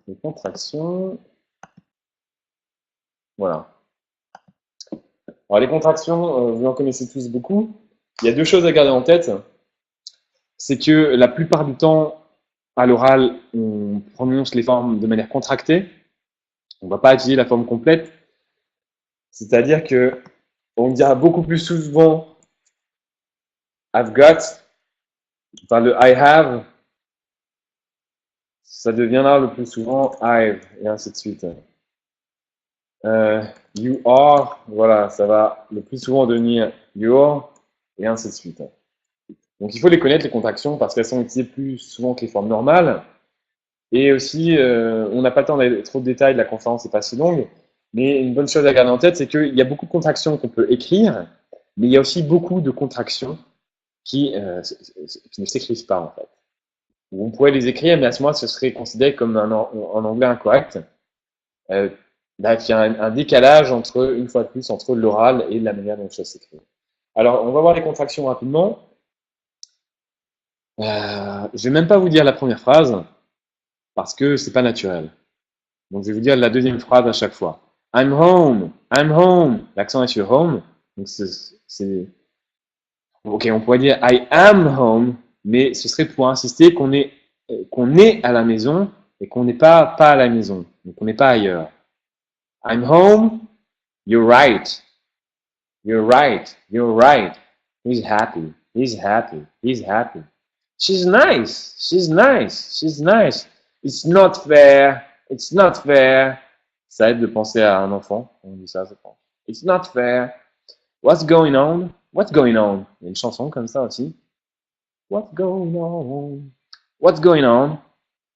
Les contractions, voilà. Alors les contractions, vous en connaissez tous beaucoup. Il y a deux choses à garder en tête. C'est que la plupart du temps, à l'oral, on prononce les formes de manière contractée. On ne va pas utiliser la forme complète. C'est-à-dire que on dira beaucoup plus souvent I've got, enfin le I have, ça deviendra le plus souvent I've, et ainsi de suite. You are, voilà, ça va le plus souvent devenir your, et ainsi de suite. Donc il faut les connaître, les contractions, parce qu'elles sont utilisées plus souvent que les formes normales. Et aussi, on n'a pas le temps d'aller trop de détails, la conférence n'est pas si longue, mais une bonne chose à garder en tête, c'est qu'il y a beaucoup de contractions qu'on peut écrire, mais il y a aussi beaucoup de contractions qui ne s'écrivent pas, en fait. On pourrait les écrire, mais à ce moment-là, ce serait considéré comme en anglais incorrect. Euh, Là, il y a un décalage entre, une fois de plus, entre l'oral et la manière dont ça s'écrit. Alors, on va voir les contractions rapidement. Je vais même pas vous dire la première phrase parce que c'est pas naturel. Donc, je vais vous dire la deuxième phrase à chaque fois. I'm home, I'm home. L'accent est sur home. Donc, ok, on pourrait dire I am home, mais ce serait pour insister qu'on est à la maison et qu'on n'est pas à la maison. Donc, on n'est pas ailleurs. I'm home, you're right. You're right. You're right. He's happy. He's happy. He's happy. She's nice. She's nice. She's nice. It's not fair. It's not fair. Ça aide de penser à un enfant. On dit ça, je pense. It's not fair. What's going on? What's going on? Il y a une chanson comme ça aussi. What's going on? What's going on?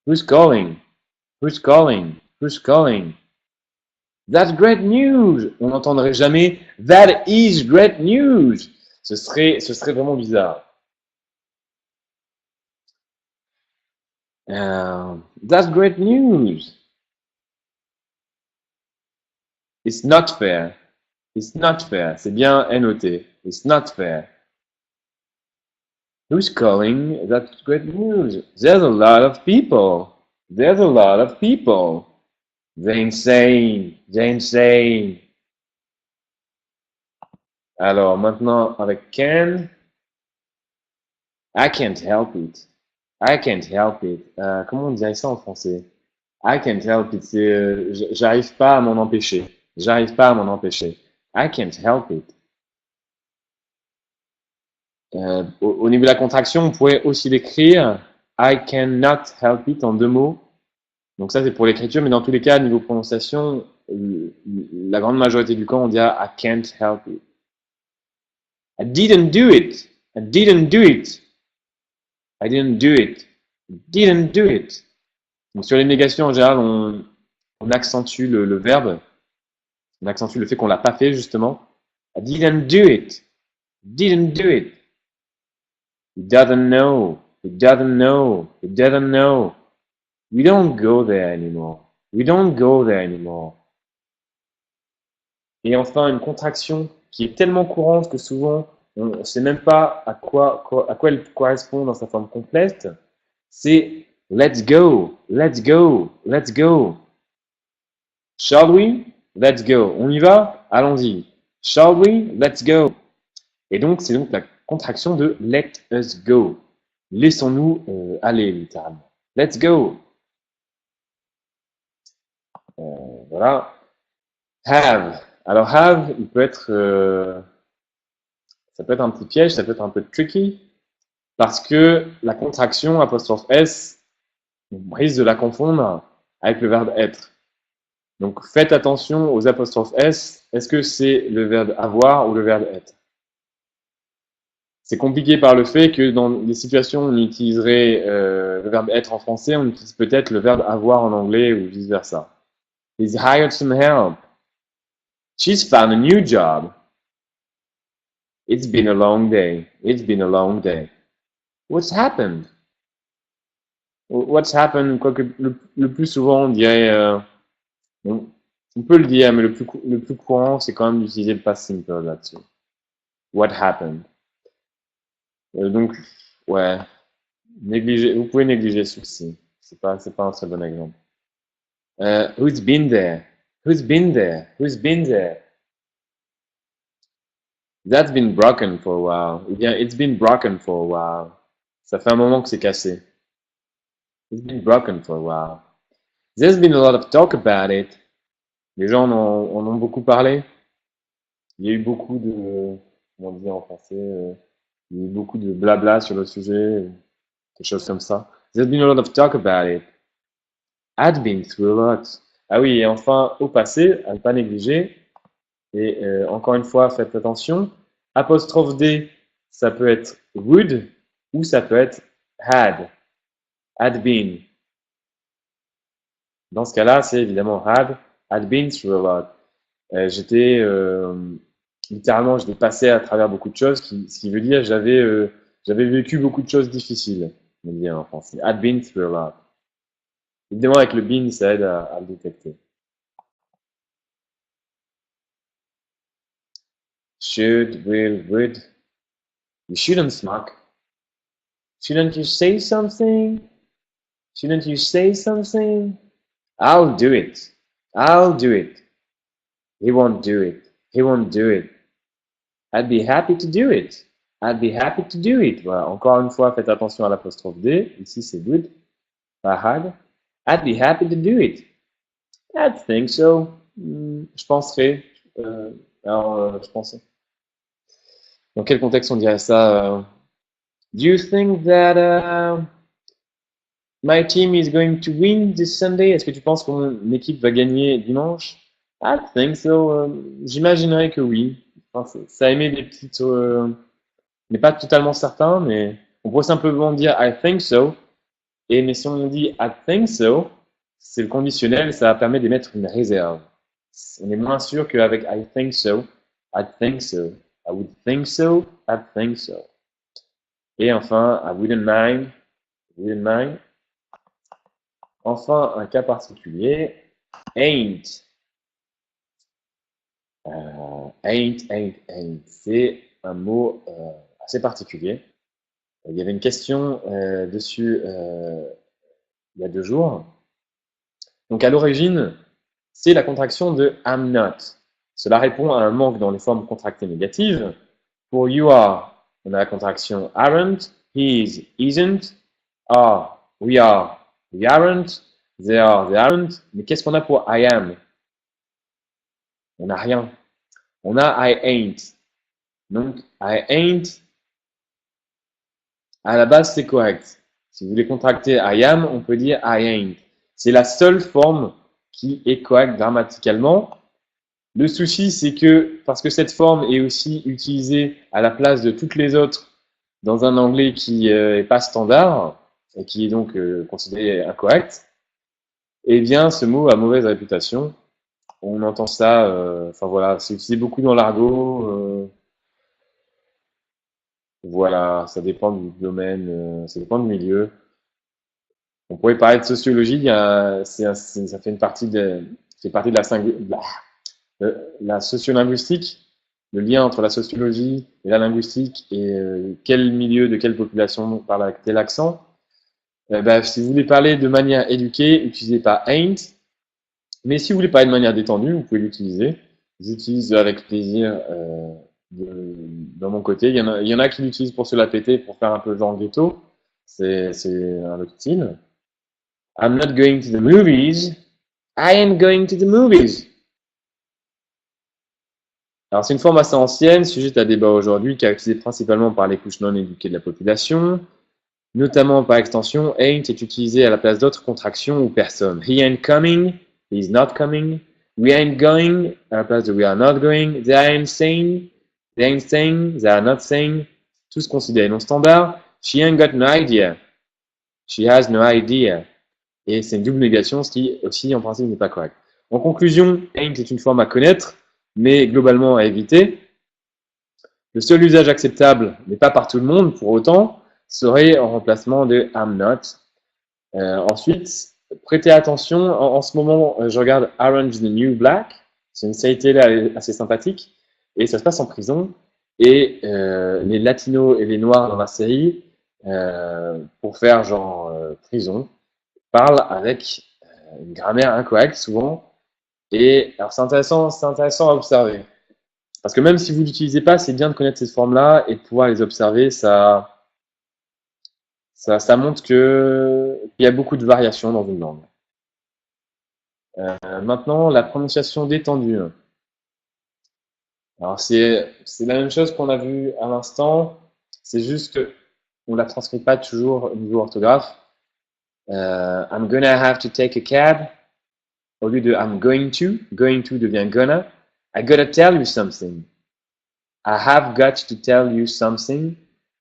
Who's calling? Who's calling? Who's calling? That's great news. On n'entendrait jamais That is great news. Ce serait vraiment bizarre. That's great news. It's not fair. It's not fair. C'est bien noté. It's not fair. Who's calling? That's great news. There's a lot of people. There's a lot of people. They're insane. They're insane. Alors maintenant avec can, I can't help it. I can't help it. Comment on dirait ça en français? I can't help it. C'est j'arrive pas à m'en empêcher. J'arrive pas à m'en empêcher. I can't help it. Au niveau de la contraction, on pourrait aussi l'écrire I cannot help it en deux mots. Donc ça c'est pour l'écriture, mais dans tous les cas, niveau prononciation, la grande majorité du temps, on dira I can't help it. I didn't do it. I didn't do it. I didn't do it. I didn't do it. Donc sur les négations, en général, on accentue le verbe. On accentue le fait qu'on l'a pas fait, justement. I didn't do it. Didn't do it. He doesn't know. He doesn't know. He doesn't know. We don't go there anymore. We don't go there anymore. Et enfin, une contraction qui est tellement courante que souvent, on ne sait même pas à quoi elle correspond dans sa forme complète. C'est let's go, let's go, let's go. Shall we? Let's go. On y va? Allons-y. Shall we? Let's go. Et donc, c'est donc la contraction de let us go. Laissons-nous aller, littéralement. Let's go. Voilà. Have. Alors, have, il peut être, ça peut être un petit piège, ça peut être un peu tricky, parce que la contraction apostrophe S, on risque de la confondre avec le verbe être. Donc, faites attention aux apostrophes S. Est-ce que c'est le verbe avoir ou le verbe être? C'est compliqué par le fait que dans les situations où on utiliserait le verbe être en français, on utilise peut-être le verbe avoir en anglais ou vice versa. He's hired some help. She's found a new job. It's been a long day. It's been a long day. What's happened? What's happened? Quoique le plus souvent, on dirait, on peut le dire, mais le plus courant, c'est quand même d'utiliser le past simple là-dessus. What happened? Donc, ouais, vous pouvez négliger celui-ci. C'est pas un très bon exemple. Who's been there? Who's been there? Who's been there? That's been broken for a while. Ou bien, it's been broken for a while. Ça fait un moment que c'est cassé. It's been broken for a while. There's been a lot of talk about it. Les gens en ont beaucoup parlé. Il y a eu beaucoup de, comment dire en français, il y a eu beaucoup de blabla sur le sujet, quelque chose comme ça. There's been a lot of talk about it. I'd been through a lot. Ah oui, et enfin, au passé, à ne pas négliger, et encore une fois, faites attention, apostrophe D, ça peut être would ou ça peut être had. Had been. Dans ce cas-là, c'est évidemment had been through a lot. Littéralement, j'étais passé à travers beaucoup de choses, ce qui veut dire j'avais vécu beaucoup de choses difficiles, on dit en français. Had been through a lot. Évidemment, avec le been, ça aide à le détecter. Should, will, would. You shouldn't smoke. Shouldn't you say something? Shouldn't you say something? I'll do it. I'll do it. He won't do it. He won't do it. I'd be happy to do it. I'd be happy to do it. Voilà, encore une fois, faites attention à l'apostrophe D. Ici, c'est would, pas had. I'd be happy to do it. I think so. Je penserais. Je pensais. Dans quel contexte on dirait ça? Do you think that my team is going to win this Sunday? Est-ce que tu penses que mon équipe va gagner dimanche? I think so. J'imaginerais que oui. Enfin, ça émet des petites. On n'est pas totalement certain, mais on pourrait simplement dire I think so. Mais si on dit I think so, c'est le conditionnel, ça permet d'émettre une réserve. On est moins sûr qu'avec I think so. I think so. I would think so. I think so. Et enfin, I wouldn't mind. Wouldn't mind. Enfin, un cas particulier. Ain't. Ain't. C'est un mot assez particulier. Il y avait une question dessus il y a 2 jours. Donc à l'origine, c'est la contraction de I'm not. Cela répond à un manque dans les formes contractées négatives. Pour you are, on a la contraction aren't, is, isn't, are, we aren't, they aren't. Mais qu'est-ce qu'on a pour I am? On n'a rien. On a I ain't. Donc I ain't, à la base, c'est correct. Si vous voulez contracter I am, on peut dire I ain't. C'est la seule forme qui est correcte grammaticalement. Le souci, c'est que, parce que cette forme est aussi utilisée à la place de toutes les autres dans un anglais qui n'est pas standard, et qui est donc considéré incorrect, eh bien, ce mot a mauvaise réputation. On entend ça, enfin voilà, c'est utilisé beaucoup dans l'argot. Voilà, ça dépend du domaine, ça dépend du milieu. On pourrait parler de sociologie, ça fait une partie de la sociolinguistique, le lien entre la sociologie et la linguistique et quel milieu de quelle population parle avec tel accent. Si vous voulez parler de manière éduquée, n'utilisez pas ain't, mais si vous voulez parler de manière détendue, vous pouvez l'utiliser. J'utilise avec plaisir dans mon côté. Il y en a qui l'utilisent pour se la péter, pour faire un peu genre ghetto. C'est un autre style. I'm not going to the movies. I am going to the movies. Alors, c'est une forme assez ancienne, sujet à débat aujourd'hui, caractérisée principalement par les couches non éduquées de la population. Notamment par extension, ain't est utilisé à la place d'autres contractions ou personnes. He ain't coming, he's not coming. We ain't going à la place de we are not going. They ain't saying, they are not saying. Tous considérés non standards. She ain't got no idea. She has no idea. Et c'est une double négation, ce qui aussi en principe n'est pas correct. En conclusion, ain't est une forme à connaître, mais globalement à éviter. Le seul usage acceptable, mais pas par tout le monde pour autant, serait en remplacement de I'm not. Ensuite, prêtez attention, en ce moment, je regarde Orange is the New Black, c'est une série télé assez sympathique, et ça se passe en prison, et les latinos et les noirs dans la série, pour faire genre prison, parlent avec une grammaire incorrecte souvent. Et alors c'est intéressant à observer. Parce que même si vous l'utilisez pas, c'est bien de connaître ces formes-là et de pouvoir les observer. Ça montre qu'il y a beaucoup de variations dans une langue. Maintenant, la prononciation détendue. Alors c'est la même chose qu'on a vu à l'instant. C'est juste que on la transmet pas toujours au niveau orthographe. I'm gonna have to take a cab. Au lieu de I'm going to devient gonna. I gotta tell you something. I have got to tell you something.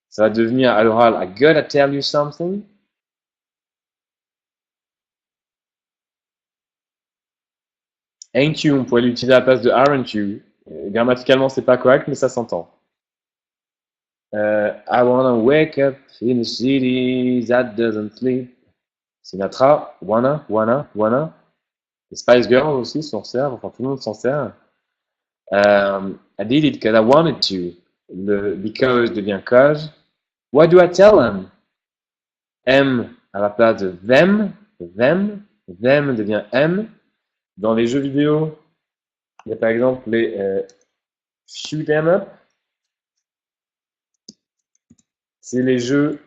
Ça va devenir à l'oral I gotta tell you something. Ain't you, on pourrait l'utiliser à la place de aren't you. Grammaticalement, c'est pas correct, mais ça s'entend. I wanna wake up in a city that doesn't sleep. Sinatra, wanna. Les Spice Girls aussi s'en servent, enfin tout le monde s'en sert. I did it because I wanted to. Le because devient cause. What do I tell them? M à la place de them, them devient M. Dans les jeux vidéo, il y a par exemple les shoot 'em up. C'est les jeux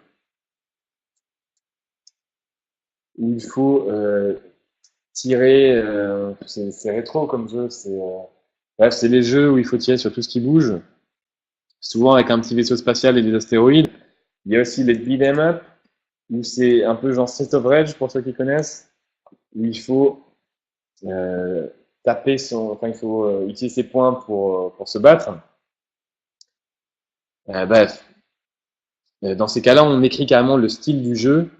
où il faut tirer. C'est rétro comme jeu. Bref, c'est les jeux où il faut tirer sur tout ce qui bouge. Souvent avec un petit vaisseau spatial et des astéroïdes. Il y a aussi les beat 'em up, où c'est un peu genre Street of Rage pour ceux qui connaissent, où il faut taper il faut utiliser ses poings pour se battre. Bref, dans ces cas-là, on écrit carrément le style du jeu,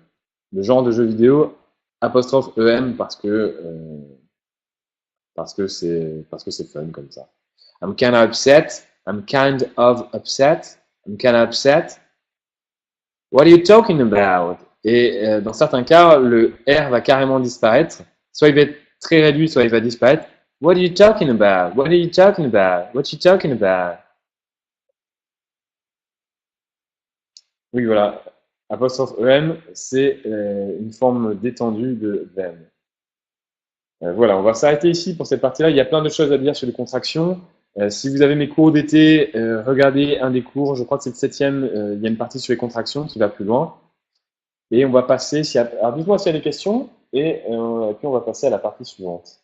le genre de jeu vidéo, apostrophe EM parce que c'est fun comme ça. I'm kind of upset. I'm kind of upset. I'm kind of upset. What are you talking about? Et dans certains cas, le R va carrément disparaître. Soit il va être très réduit, soit il va disparaître. What are you talking about? What are you talking about? What are you talking about? Oui, voilà. Apostrophe EM, c'est une forme détendue de them. Voilà, on va s'arrêter ici pour cette partie-là. Il y a plein de choses à dire sur les contractions. Si vous avez mes cours d'été, regardez un des cours, je crois que c'est le 7e, il y a une partie sur les contractions qui va plus loin. Et on va passer, alors dites-moi s'il y a des questions, et puis on va passer à la partie suivante.